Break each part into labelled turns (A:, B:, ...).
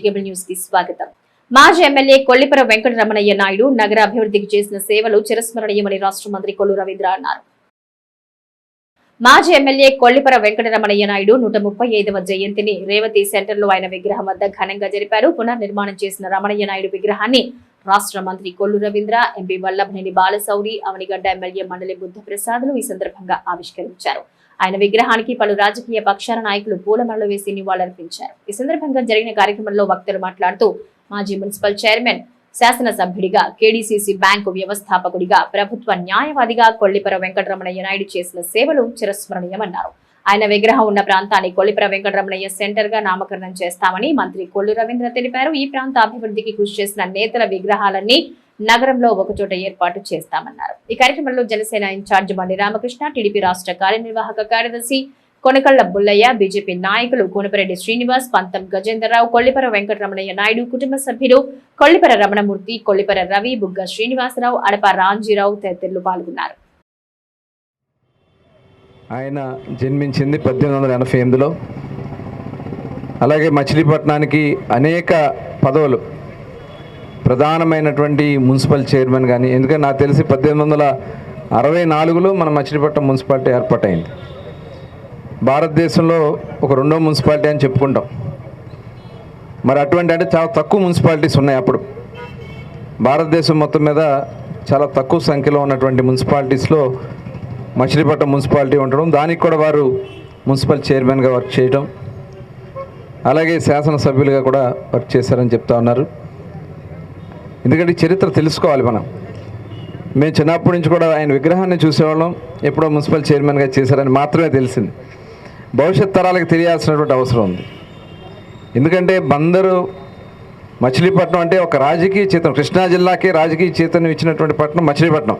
A: Cable news కి స్వాగతం. మాజీ ఎమ్మెల్యే కొల్లిపర వెంకటరమణయ్య నాయుడు నగర అభివృద్ధికి చేసిన సేవలు చిరస్మరణీయమని రాష్ట్ర మంత్రి కొల్లు రవీంద్ర అన్నారు. మాజీ ఎమ్మెల్యే కొల్లిపర వెంకటరమణయ్య నాయుడు 135వ జయంతిని రేవతి సెంటర్లో ఆయన విగ్రహం వద్ద ఘనంగా జరిపారు. పునర్నిర్మాణం చేసిన రమణయ్య నాయుడు విగ్రహాన్ని రాష్ట్ర మంత్రి కొల్లు రవీంద్ర, ఎంపీ వల్లభనేని బాలశౌరి, అవనిగడ్డ ఎమ్మెల్యే మండలి బుద్ధప్రసాదులు ఈ సందర్భంగా ఆవిష్కరించారు. ఆయన విగ్రహానికి పలు రాజకీయ పక్షాల నాయకులు పూలమాలలు వేసి నివాళులర్పించారు. ఈ సందర్భంగా జరిగిన కార్యక్రమంలో వక్తలు మాట్లాడుతూ మాజీ మున్సిపల్ చైర్మన్, శాసనసభ్యుడిగా, కేడీసీసీ బ్యాంకు వ్యవస్థాపకుడిగా, ప్రభుత్వ న్యాయవాదిగా కొల్లిపర వెంకటరమణయ్య నాయుడు చేసిన సేవలు చిరస్మరణీయమన్నారు. ఆయన విగ్రహం ఉన్న ప్రాంతాన్ని కొల్లిపర వెంకటరమణయ్య సెంటర్ గా నామకరణం చేస్తామని మంత్రి కొల్లు రవీంద్ర తెలిపారు. ఈ ప్రాంత అభివృద్ధికి కృషి చేసిన నేతల విగ్రహాలన్నీ నగరంలో ఒకచోట ఏర్పాటు చేస్తామన్నారు. ఈ కార్యక్రమంలో జనసేన ఇన్ఛార్జ్ బండి రామకృష్ణ, టీడీపీ రాష్ట్ర కార్యనిర్వాహక కార్యదర్శి కొనకళ్ల బుల్లయ్య, బీజేపీ నాయకులు కోనపరెడ్డి శ్రీనివాస్, పంతం గజేంద్రరావు, కొల్లిపర వెంకటరమణయ్య నాయుడు కుటుంబ సభ్యులు కొల్లిపర రమణమూర్తి, కొల్లిపర రవి, బుగ్గ శ్రీనివాసరావు, అడప రాంజీరావు తదితరులు పాల్గొన్నారు.
B: ఆయన జన్మించింది 1888లో. అలాగే మచిలీపట్నానికి అనేక పదవులు, ప్రధానమైనటువంటి మున్సిపల్ చైర్మన్ కానీ, ఎందుకంటే నాకు తెలిసి 1864లో మన మచిలీపట్నం మున్సిపాలిటీ ఏర్పాటైంది. భారతదేశంలో ఒక రెండో మున్సిపాలిటీ అని చెప్పుకుంటాం. మరి అటువంటి అంటే చాలా తక్కువ మున్సిపాలిటీస్ ఉన్నాయి. అప్పుడు భారతదేశం మొత్తం మీద చాలా తక్కువ సంఖ్యలో ఉన్నటువంటి మున్సిపాలిటీస్లో మచిలీపట్నం మున్సిపాలిటీ ఉండడం, దానికి కూడా వారు మున్సిపల్ చైర్మన్గా వర్క్ చేయడం, అలాగే శాసనసభ్యులుగా కూడా వర్క్ చేశారని చెప్తా ఉన్నారు. ఎందుకంటే చరిత్ర తెలుసుకోవాలి మనం. మేము చిన్నప్పటి నుంచి కూడా ఆయన విగ్రహాన్ని చూసేవాళ్ళం, ఎప్పుడో మున్సిపల్ చైర్మన్గా చేశారని మాత్రమే తెలిసింది. భవిష్యత్ తరాలకు తెలియాల్సినటువంటి అవసరం ఉంది. ఎందుకంటే బందరు మచిలీపట్నం అంటే ఒక రాజకీయ చైతన్యం, కృష్ణా జిల్లాకే రాజకీయ చైతన్యం ఇచ్చినటువంటి పట్టణం మచిలీపట్నం.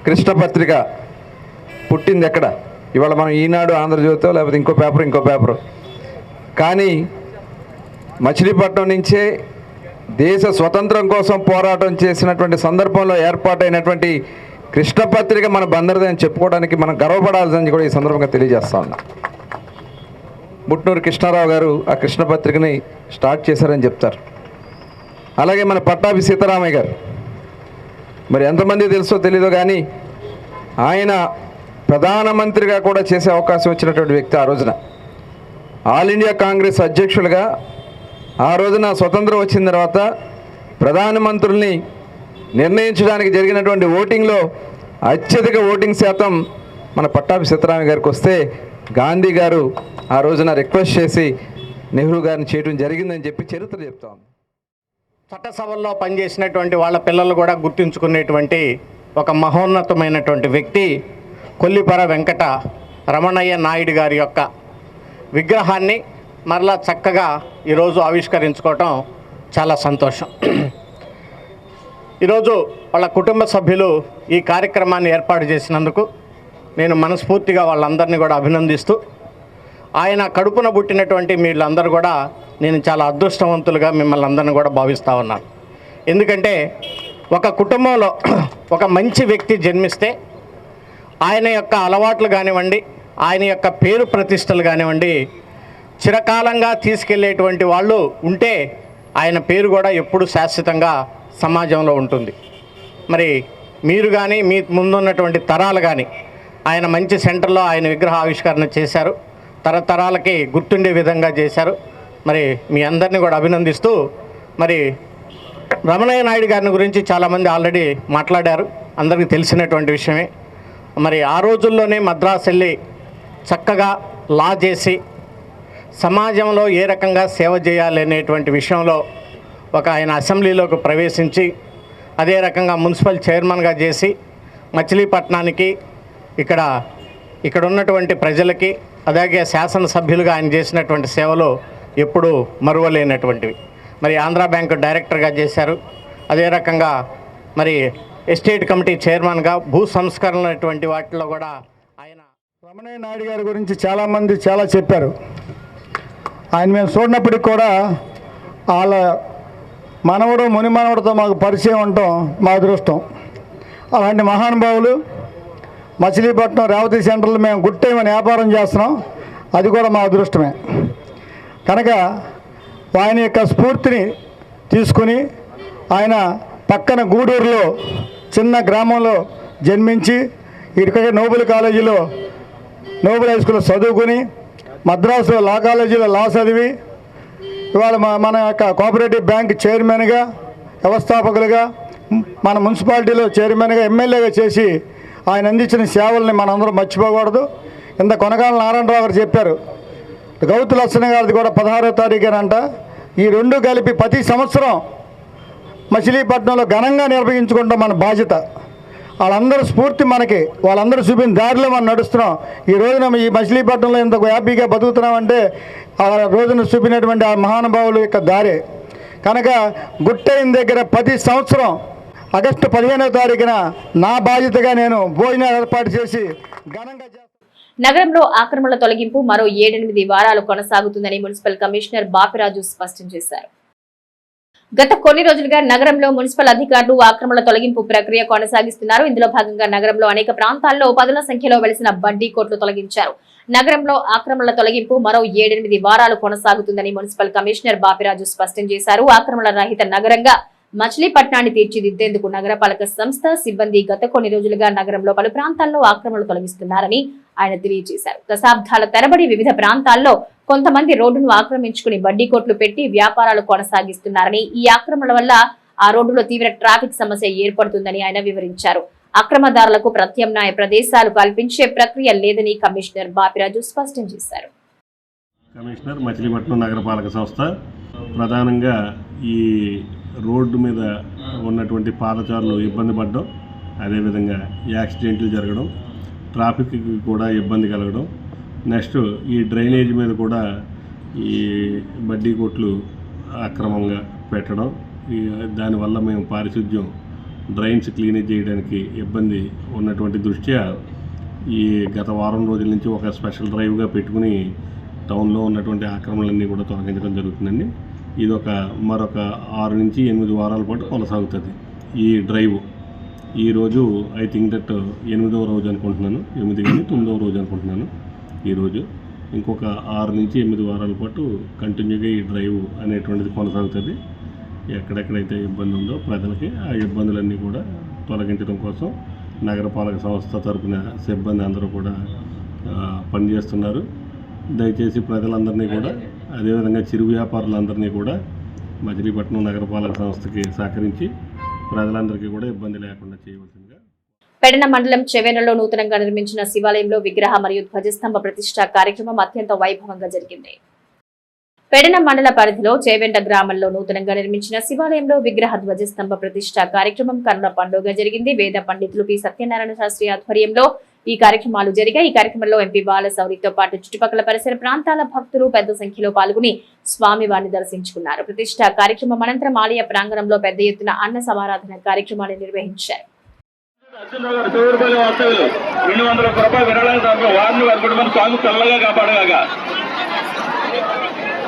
B: కృష్ణపత్రిక పుట్టింది ఎక్కడ? ఇవాళ మనం ఈనాడు, ఆంధ్రజ్యోతో, లేకపోతే ఇంకో పేపరు. కానీ మచిలీపట్నం నుంచే దేశ స్వతంత్రం కోసం పోరాటం చేసినటువంటి సందర్భంలో ఏర్పాటైనటువంటి కృష్ణపత్రిక మన బందరిది అని చెప్పుకోవడానికి మనం గర్వపడాల్సింది కూడా ఈ సందర్భంగా తెలియజేస్తా ఉన్నా. ముట్నూరు కృష్ణారావు గారు ఆ కృష్ణపత్రికని స్టార్ట్ చేశారని చెప్తారు. అలాగే మన పట్టాభి సీతారామయ్య గారు, మరి ఎంతమంది తెలుసో తెలీదో కానీ ఆయన ప్రధానమంత్రిగా కూడా చేసే అవకాశం వచ్చినటువంటి వ్యక్తి. ఆ రోజున ఆల్ ఇండియా కాంగ్రెస్ అధ్యక్షులుగా, ఆ రోజున స్వతంత్రం వచ్చిన తర్వాత ప్రధానమంత్రుల్ని నిర్ణయించడానికి జరిగినటువంటి ఓటింగ్లో అత్యధిక ఓటింగ్ శాతం మన పట్టాభి సీతారామయ్య గారికి వస్తే, గాంధీ గారు ఆ రోజున రిక్వెస్ట్ చేసి నెహ్రూ గారిని చేయడం జరిగిందని చెప్పి చరిత్ర చెప్తాం.
C: చట్టసభల్లో పనిచేసినటువంటి వాళ్ళ పిల్లలు కూడా గుర్తుంచుకునేటువంటి ఒక మహోన్నతమైనటువంటి వ్యక్తి కొల్లిపర వెంకట రమణయ్య నాయుడు గారి యొక్క విగ్రహాన్ని మరలా చక్కగా ఈరోజు ఆవిష్కరించుకోవటం చాలా సంతోషం. ఈరోజు వాళ్ళ కుటుంబ సభ్యులు ఈ కార్యక్రమాన్ని ఏర్పాటు చేసినందుకు నేను మనస్ఫూర్తిగా వాళ్ళందరినీ కూడా అభినందిస్తూ, ఆయన కడుపున పుట్టినటువంటి వీళ్ళందరూ కూడా నేను చాలా అదృష్టవంతులుగా మిమ్మల్ని అందరినీ కూడా భావిస్తూ ఉన్నాను. ఎందుకంటే ఒక కుటుంబంలో ఒక మంచి వ్యక్తి జన్మిస్తే ఆయన యొక్క అలవాట్లు కానివ్వండి, ఆయన యొక్క పేరు ప్రతిష్టలు కానివ్వండి, చిరకాలంగా తీసుకెళ్లేటువంటి వాళ్ళు ఉంటే ఆయన పేరు కూడా ఎప్పుడు శాశ్వతంగా సమాజంలో ఉంటుంది. మరి మీరు కానీ మీ ముందున్నటువంటి తరాలు కానీ ఆయన మంచి సెంటర్లో ఆయన విగ్రహ ఆవిష్కరణ చేశారు, తరతరాలకి గుర్తుండే విధంగా చేశారు. మరి మీ అందరినీ కూడా అభినందిస్తూ, మరి రమణయ్య నాయుడు గారిని గురించి చాలామంది ఆల్రెడీ మాట్లాడారు, అందరికీ తెలిసినటువంటి విషయమే. మరి ఆ రోజుల్లోనే మద్రాసు వెళ్ళి చక్కగా లా చేసి సమాజంలో ఏ రకంగా సేవ చేయాలి అనేటువంటి విషయంలో ఒక ఆయన అసెంబ్లీలోకి ప్రవేశించి, అదే రకంగా మున్సిపల్ చైర్మన్గా చేసి మచిలీపట్నానికి ఇక్కడ ఉన్నటువంటి ప్రజలకి, అలాగే శాసనసభ్యులుగా ఆయన చేసినటువంటి సేవలు ఎప్పుడూ మరువలేనటువంటివి. మరి ఆంధ్రా బ్యాంకు డైరెక్టర్గా చేశారు, అదే రకంగా మరి ఎస్టేట్ కమిటీ చైర్మన్గా, భూ సంస్కరణలు అటువంటి వాటిలో కూడా ఆయన.
D: రమణయ్య నాయుడు గారి గురించి చాలామంది చాలా చెప్పారు. ఆయన మేము చూడనప్పటికి కూడా వాళ్ళ మనవడు ముని మనవడితో మాకు పరిచయం ఉండటం మా అదృష్టం. అలాంటి మహానుభావులు మచిలీపట్నం రేవతి సెంటర్లో మేము గుడ్ టైం అని వ్యాపారం చేస్తున్నాం, అది కూడా మా అదృష్టమే. కనుక ఆయన యొక్క స్ఫూర్తిని తీసుకుని ఆయన పక్కన గూడూరులో చిన్న గ్రామంలో జన్మించి ఇక్కడ నోబెల్ కాలేజీలో నోబెల్ హై స్కూల్లో చదువుకుని మద్రాసులో లా కాలేజీలో లా చదివి ఇవాళ మన యొక్క కోఆపరేటివ్ బ్యాంక్ చైర్మన్గా వ్యవస్థాపకులుగా మన మున్సిపాలిటీలో చైర్మన్గా ఎమ్మెల్యేగా చేసి ఆయన అందించిన సేవల్ని మనందరం మర్చిపోకూడదు. ఇంత కొనగాల నారాయణరావు గారు చెప్పారు, గౌతు లక్షణ గారిది కూడా 16వ తారీఖునంట. ఈ రెండు కలిపి ప్రతి సంవత్సరం మచిలీపట్నంలో ఘనంగా నిర్వహించుకుంటాం మన బాధ్యత. వాళ్ళందరూ స్ఫూర్తి మనకి, వాళ్ళందరూ చూపిన దారిలో మనం నడుస్తున్నాం. ఈ రోజున ఈ మచిలీపట్నంలో ఇంత హ్యాపీగా బతుకుతున్నామంటే ఆ రోజున చూపినటువంటి ఆ మహానుభావుల యొక్క దారే. కనుక గుట్టైన దగ్గర ప్రతి సంవత్సరం ఆగస్టు 15వ తారీఖున నా బాధ్యతగా నేను భోజనాలు ఏర్పాటు చేసి ఘనంగా
A: నగరంలో ఆక్రమణల తొలగింపు మరో 7-8 వారాలు కొనసాగుతుందని మున్సిపల్ కమిషనర్ బాపిరాజు స్పష్టం చేశారు. గత కొన్ని రోజులుగా నగరంలో మున్సిపల్ అధికారులు ఆక్రమణల తొలగింపు ప్రక్రియ కొనసాగిస్తున్నారు. ఇందులో భాగంగా నగరంలో అనేక ప్రాంతాల్లో పదుల సంఖ్యలో వెలిసిన బడ్డీ కోట్లు తొలగించారు. నగరంలో ఆక్రమణల తొలగింపు మరో 7-8 వారాలు కొనసాగుతుందని మున్సిపల్ కమిషనర్ బాపిరాజు స్పష్టం చేశారు. ఆక్రమణల రహిత నగరంగా మచిలీపట్నాన్ని తీర్చిదిద్దేందుకు నగరపాలక సంస్థ సిబ్బంది గత కొన్ని రోజులుగా నగరంలో పలు ప్రాంతాల్లో ఆక్రమణలు తొలగిస్తున్నారని ఆయన తెలియజేశారు. దశాబ్దాల తరబడి వివిధ ప్రాంతాల్లో కొంతమంది రోడ్డును ఆక్రమించుకుని బడ్డీ కోట్లు పెట్టి వ్యాపారాలు కొనసాగిస్తున్నారని, ఈ ఆక్రమణల వల్ల ఆ రోడ్డులో తీవ్ర ట్రాఫిక్ సమస్య ఏర్పడుతుందని ఆయన వివరించారు. అక్రమదారులకు ప్రత్యామ్నాయ ప్రదేశాలు కల్పించే ప్రక్రియ లేదని కమిషనర్ బాపిరాజు స్పష్టం చేశారు.
E: కమిషనర్ మచిలీపట్నం నగరపాలక సంస్థ ప్రధానంగా ఈ రోడ్డు మీద ఉన్నటువంటి పాదచారులు ఇబ్బంది పడడం, అదేవిధంగా యాక్సిడెంట్లు జరగడం, ట్రాఫిక్కి కూడా ఇబ్బంది కలగడం, నెక్స్ట్ ఈ డ్రైనేజ్ మీద కూడా ఈ బడ్డీ కొట్లు అక్రమంగా పెట్టడం, దానివల్ల మేము పారిశుద్ధ్యం డ్రైన్స్ క్లీనేజ్ చేయడానికి ఇబ్బంది ఉన్నటువంటి దృష్ట్యా ఈ గత వారం రోజుల నుంచి ఒక స్పెషల్ డ్రైవ్గా పెట్టుకుని టౌన్లో ఉన్నటువంటి ఆక్రమణలన్నీ కూడా తొలగించడం జరుగుతుందండి. ఇది మరొక 6 నుంచి 8 వారాల పాటు కొనసాగుతుంది ఈ డ్రైవ్. ఈరోజు ఐ థింక్ దట్ 8వ రోజు అనుకుంటున్నాను, 8 కానీ 9వ రోజు అనుకుంటున్నాను. ఈరోజు ఇంకొక 6 నుంచి 8 వారాల పాటు కంటిన్యూగా ఈ డ్రైవ్ అనేటువంటిది కొనసాగుతుంది. ఎక్కడెక్కడైతే ఇబ్బంది ఉందో ప్రజలకి ఆ ఇబ్బందులన్నీ కూడా తొలగించడం కోసం నగరపాలక సంస్థ తరపున సిబ్బంది అందరూ కూడా పనిచేస్తున్నారు. దయచేసి ప్రజలందరినీ కూడా, అదేవిధంగా చిరు వ్యాపారులందరినీ కూడా మచిలీపట్నం నగరపాలక సంస్థకి సహకరించి ప్రజలందరికీ కూడా ఇబ్బంది లేకుండా చేయవలసిందిగా.
A: పెడన మండలం చెవేనలో నూతనంగా నిర్మించిన శివాలయంలో విగ్రహ మరియు ధ్వజస్తంభ ప్రతిష్ఠా కార్యక్రమం అత్యంత వైభవంగా జరిగింది. పెడన మండల పరిధిలో చేవెంట గ్రామంలో నూతనంగా నిర్మించిన శివాలయంలో విగ్రహ ధ్వజస్తంభ ప్రతిష్ఠా కార్యక్రమం కనుల పండుగ జరిగింది. వేద పండితులు పి సత్యనారాయణ శాస్త్రి ఆధ్వర్యంలో ఈ కార్యక్రమాలు జరిగాయి. ఈ కార్యక్రమంలో ఎంపీ బాలశౌరితో పాటు చుట్టుపక్కల పరిసర ప్రాంతాల భక్తులు పెద్ద సంఖ్యలో పాల్గొని స్వామివారిని దర్శించుకున్నారు. ప్రతిష్ఠా కార్యక్రమం అనంతరం ఆలయ ప్రాంగణంలో పెద్ద ఎత్తున అన్న సమారాధన కార్యక్రమాన్ని నిర్వహించారు.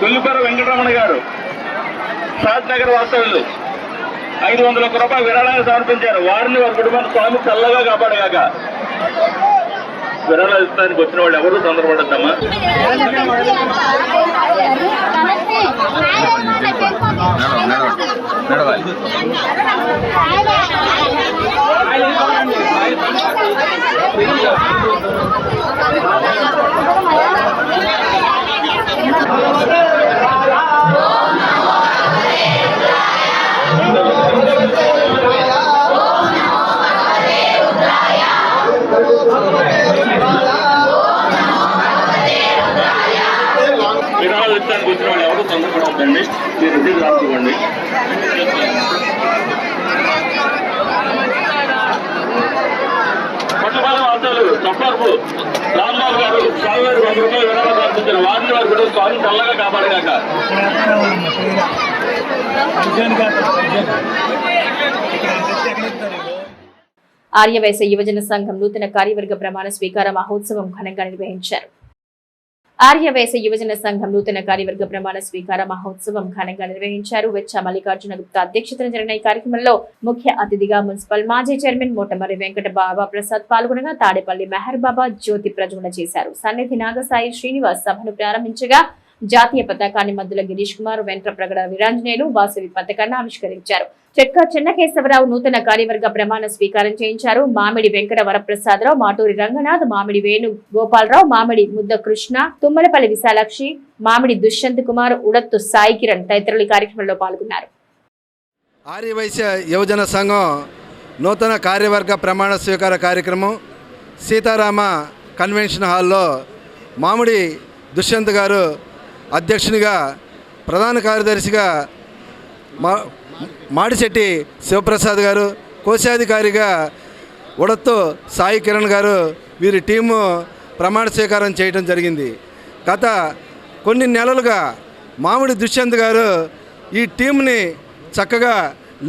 F: కొల్లిపర వెంకటరమణ గారు షాద్ నగర్ వాస్తవ్యులు 500 రూపాయలు విరాళాన్ని సమర్పించారు. వారిని వారి కుటుంబాన్ని స్వామి చల్లగా కాపాడగాక. విరాళాలు ఇస్తానికి వచ్చిన వాళ్ళు ఎవరు తొందరపడద్దమ్మా. విరాళాలు ఇస్తానికి వచ్చిన వాళ్ళు ఎవరు తొందరపడద్దండి. మీరు రుజువు రాసుకోండి. కొత్తపాలెం వాస్తవులు తప్పర్పు రాంబాబు గారు స్వామివారి 100 రూపాయలు విరాళాలు సమర్పించారు. వారిని వారి కూడా స్వామి చల్లగా కాపాడగాక.
A: ఆర్యవైశ్య యువజన సంఘం నూతన కార్యవర్గ ప్రమాణ స్వీకార మహోత్సవం ఘనంగా నిర్వహించారు. ఆర్యవైశ్య యువజన సంఘం నూతన కార్యవర్గ ప్రమాణ స్వీకార మహోత్సవం ఘనంగా నిర్వహించారు. వెచ్చ మల్లికార్జున గుప్తా అధ్యక్షతన జరిగిన ఈ కార్యక్రమంలో ముఖ్య అతిథిగా మున్సిపల్ మాజీ చైర్మన్ మోటమర్రి వెంకట బాబా ప్రసాద్ పాల్గొనగా తాడేపల్లి మెహర్ బాబా జ్యోతి ప్రజ్వలన చేశారు. సన్నిధి నాగసాయి శ్రీనివాస్ సభను ప్రారంభించగా జాతీయ పతాకాన్ని మద్దుల గిరీష్ కుమార్, వెంట్ర ప్రగడ వీరాంజనేయులు, వాసవి పతాకాన్ని ఆవిష్కరించారు. చెక్క చెన్నకేశవరావు నూతన కార్యవర్గ ప్రమాణ స్వీకారం చేయించారు. మామిడి వెంకట వరప్రసాదరావు, మాటూరి రంగనాథ్, మామిడి వేణు గోపాలరావు, మామిడి ముద్ద కృష్ణ, తుమ్మలపల్లి విశాలాక్షి, మామిడి దుష్యంత్ కుమార్, ఉడత్తు సాయి కిరణ్ తదితరులు కార్యక్రమంలో పాల్గొన్నారు.
G: ఆర్యవైశ్య యువజన సంఘం నూతన కార్యవర్గ ప్రమాణ స్వీకార కార్యక్రమం సీతారామ కన్వెన్షన్ హాల్లో మామిడి దుష్యంత్ గారు అధ్యక్షునిగా, ప్రధాన కార్యదర్శిగా మాడిశెట్టి శివప్రసాద్ గారు, కోశాధికారిగా ఉడత్తు సాయి కిరణ్ గారు వీరి టీము ప్రమాణ స్వీకారం చేయడం జరిగింది. గత కొన్ని నెలలుగా మామిడి దుష్యంత్ గారు ఈ టీంని చక్కగా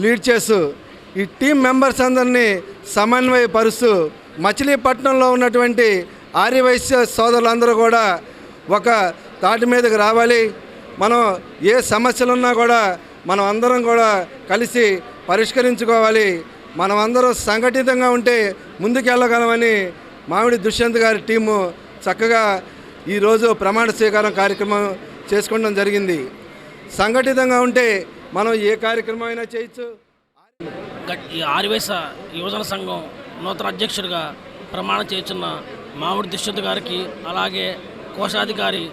G: లీడ్ చేస్తూ ఈ టీం మెంబర్స్ అందరినీ సమన్వయపరుస్తూ మచిలీపట్నంలో ఉన్నటువంటి ఆర్యవైశ్య సోదరులందరూ కూడా ఒక తాటి మీదకి రావాలి. మనం ఏ సమస్యలున్నా కూడా మనం అందరం కూడా కలిసి పరిష్కరించుకోవాలి. మనం అందరం సంఘటితంగా ఉంటే ముందుకెళ్ళగలమని మామిడి దుష్యంత్ గారి టీము చక్కగా ఈరోజు ప్రమాణ స్వీకారం కార్యక్రమం చేసుకోవడం జరిగింది. సంఘటితంగా ఉంటే మనం ఏ కార్యక్రమం అయినా చేయొచ్చు.
H: ఈ ఆర్యవైశ్య యువజన సంఘం నూతన అధ్యక్షుడిగా ప్రమాణం చేస్తున్న మామిడి దుష్యంత్ గారికి, అలాగే కోశాధికారి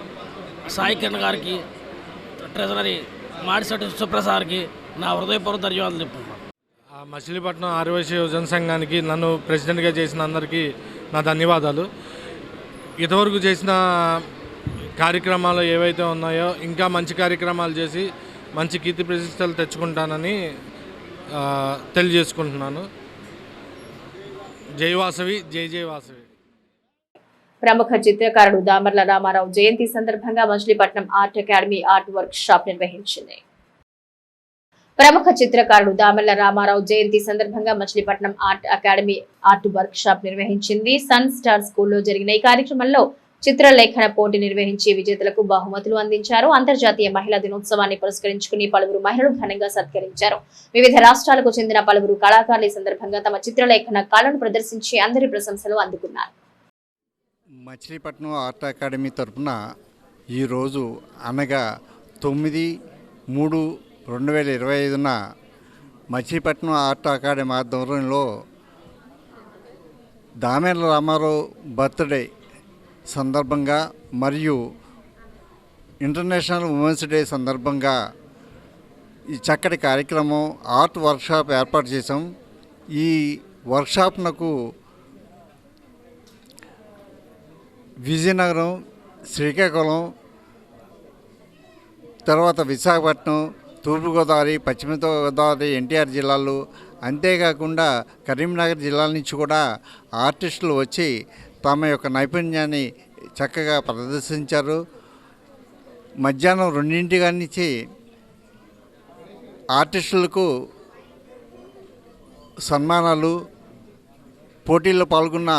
H: సాయి కిరణ్ గారికి, ట్రెజరీ మాడిశెట్టి సుప్రసాద్కి నా హృదయపూర్వక ధన్యవాదాలు చెప్తున్నాను.
I: మచిలీపట్నం ఆర్యవైశ్య యువజన సంఘానికి నన్ను ప్రెసిడెంట్గా చేసిన అందరికీ నా ధన్యవాదాలు. ఇంతవరకు చేసిన కార్యక్రమాలు ఏవైతే ఉన్నాయో ఇంకా మంచి కార్యక్రమాలు చేసి మంచి కీర్తి ప్రతిష్టలు తెచ్చుకుంటానని తెలియజేసుకుంటున్నాను. జై వాసవి, జై జై వాసవి.
A: ప్రముఖ చిత్రకారుడు దామర్ల రామారావు జయంతి సందర్భంగా Machilipatnam art academy art work shop నిర్వహించింది. ప్రముఖ చిత్రకారుడు దామర్ల రామారావు జయంతి సందర్భంగా Machilipatnam art academy art work shop నిర్వహించింది. సన్ స్టార్ స్కూల్లో జరిగిన ఈ కార్యక్రమంలో చిత్రలేఖన పోటీ నిర్వహించి విజేతలకు బహుమతులు అందించారు. అంతర్జాతీయ మహిళా దినోత్సవాన్ని పురస్కరించుకుని పలువురు మహిళలు ఘనంగా సత్కరించారు. వివిధ రాష్ట్రాలకు చెందిన పలువురు కళాకారులు ఈ సందర్భంగా తమ చిత్రలేఖన కళను ప్రదర్శించి అందరి ప్రశంసలు అందుకున్నారు.
J: మచిలీపట్నం ఆర్ట్ అకాడమీ తరఫున ఈరోజు అనగా 9/3/2025న మచిలీపట్నం ఆర్ట్ అకాడమీ ఆధ్వర్యంలో దామెర్ల రామారావు బర్త్డే సందర్భంగా మరియు ఇంటర్నేషనల్ ఉమెన్స్ డే సందర్భంగా ఈ చక్కటి కార్యక్రమం ఆర్ట్ వర్క్షాప్ ఏర్పాటు చేశాం. ఈ వర్క్షాప్నకు విజయనగరం, శ్రీకాకుళం, తర్వాత విశాఖపట్నం, తూర్పుగోదావరి, పశ్చిమ గోదావరి, ఎన్టీఆర్ జిల్లాలు, అంతేకాకుండా కరీంనగర్ జిల్లాల నుంచి కూడా ఆర్టిస్టులు వచ్చి తమ యొక్క నైపుణ్యాన్ని చక్కగా ప్రదర్శించారు. మధ్యాహ్నం 2 నుంచి ఆర్టిస్టులకు సన్మానాలు, పోటీల్లో పాల్గొన్న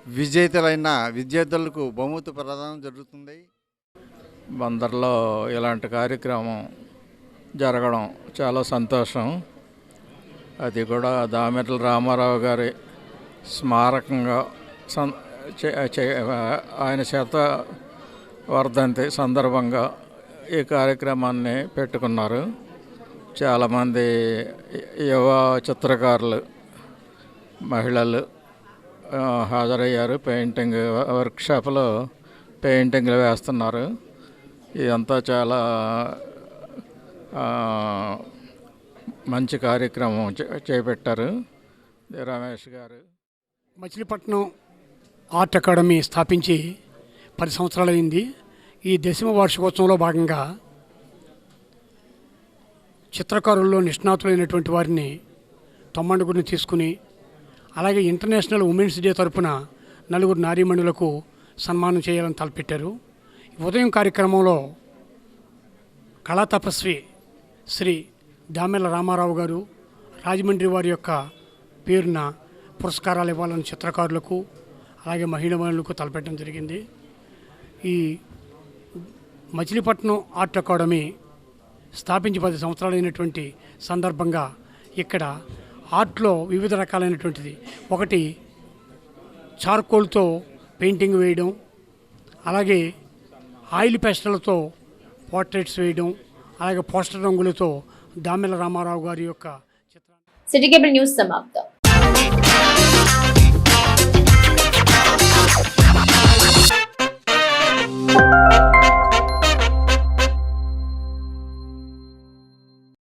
J: విజేతలైన విద్యార్థులకు బహుమతి ప్రదానం జరుగుతుంది.
K: బందర్లో ఇలాంటి కార్యక్రమం జరగడం చాలా సంతోషం. అది కూడా దామెర్ల రామారావు గారి స్మారకంగా ఆయన శత వర్ధంతి సందర్భంగా ఈ కార్యక్రమాన్ని పెట్టుకున్నారు. చాలామంది యువ చిత్రకారులు, మహిళలు హాజరయ్యారు. పెయింటింగ్ వర్క్షాప్లో పెయింటింగ్లు వేస్తున్నారు. ఇదంతా చాలా మంచి కార్యక్రమం చేపట్టారు రమేష్ గారు.
L: మచిలీపట్నం ఆర్ట్ అకాడమీ స్థాపించి 10 సంవత్సరాలైంది. ఈ 10వ వార్షికోత్సవంలో భాగంగా చిత్రకారుల్లో నిష్ణాతులైనటువంటి వారిని 90 తీసుకుని, అలాగే ఇంటర్నేషనల్ ఉమెన్స్ డే తరపున 4 నారీమణులకు సన్మానం చేయాలని తలపెట్టారు. ఉదయం కార్యక్రమంలో కళా తపస్వి శ్రీ దామెర్ల రామారావు గారు రాజమండ్రి వారి యొక్క పేరున పురస్కారాలు ఇవ్వాలని చిత్రకారులకు అలాగే మహిళలకు తలపెట్టడం జరిగింది. ఈ మచిలీపట్నం ఆర్ట్ అకాడమీ స్థాపించి 10 సంవత్సరాలైనటువంటి సందర్భంగా ఇక్కడ ఆర్ట్లో వివిధ రకాలైనటువంటిది, ఒకటి చార్కోల్తో పెయింటింగ్ వేయడం, అలాగే ఆయిల్ పేస్టలతో పోర్ట్రేట్స్ వేయడం, అలాగే పోస్టర్ రంగులతో దామెల రామారావు గారి యొక్క
A: సిటీ కేబుల్ న్యూస్ సమాప్తం.